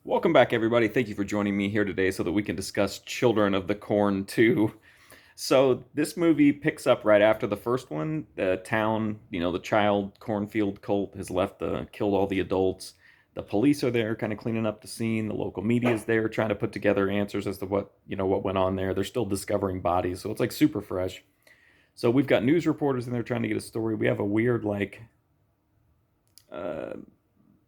Welcome back, everybody. Thank you for joining me here today so that we can discuss Children of the Corn 2. So, this movie picks up right after the first one. The town, the child cornfield cult has killed all the adults. The police are there kind of cleaning up the scene. The local media is there trying to put together answers as to what went on there. They're still discovering bodies, so it's like super fresh. So, we've got news reporters in there trying to get a story. We have a weird, uh,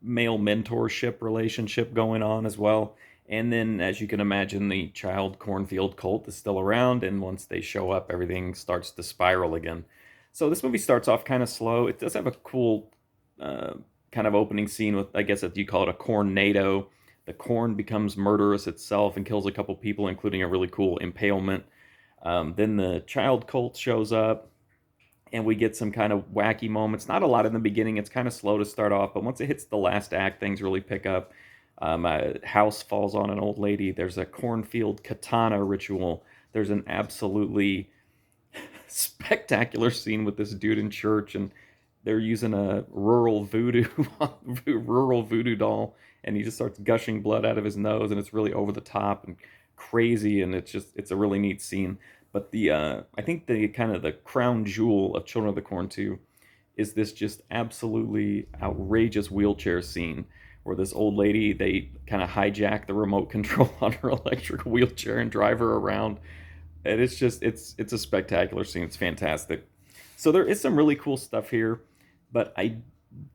male mentorship relationship going on as well. And then, as you can imagine, the child cornfield cult is still around, and once they show up, everything starts to spiral again. So this movie starts off kind of slow. It does have a cool uh, kind of opening scene with, I guess, if you call it a cornado. The corn becomes murderous itself and kills a couple people, including a really cool impalement. Then the child cult shows up and we get some kind of wacky moments. Not a lot in the beginning. It's kind of slow to start off, but once it hits the last act, things really pick up. A house falls on an old lady. There's a cornfield katana ritual. There's an absolutely spectacular scene with this dude in church, and they're using a rural voodoo doll, and he just starts gushing blood out of his nose, and it's really over the top and crazy, and it's a really neat scene. But the I think the kind of the crown jewel of Children of the Corn 2 is this just absolutely outrageous wheelchair scene where this old lady, they kind of hijack the remote control on her electric wheelchair and drive her around, and it's a spectacular scene. It's fantastic. So there is some really cool stuff here, but I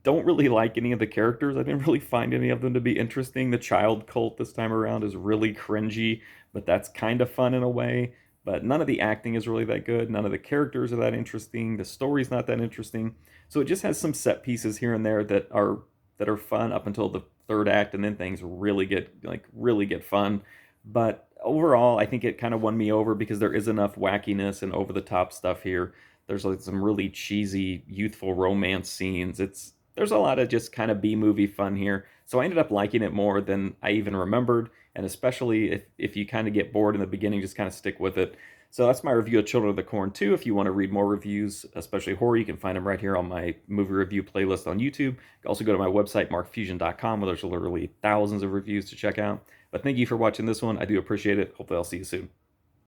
don't really like any of the characters. I didn't really find any of them to be interesting. The child cult this time around is really cringy, but that's kind of fun in a way. But none of the acting is really that good. None of the characters are that interesting. The story's not that interesting. So it just has some set pieces here and there that are fun up until the third act, and then things really get fun. But overall, I think it kind of won me over because there is enough wackiness and over the top stuff here. There's like some really cheesy youthful romance scenes. There's a lot of just kind of B movie fun here. So I ended up liking it more than I even remembered, and especially if you kind of get bored in the beginning, just kind of stick with it. So that's my review of Children of the Corn 2. If you want to read more reviews, especially horror, you can find them right here on my movie review playlist on YouTube. You can also go to my website, markfusion.com, where there's literally thousands of reviews to check out. But thank you for watching this one. I do appreciate it. Hopefully I'll see you soon.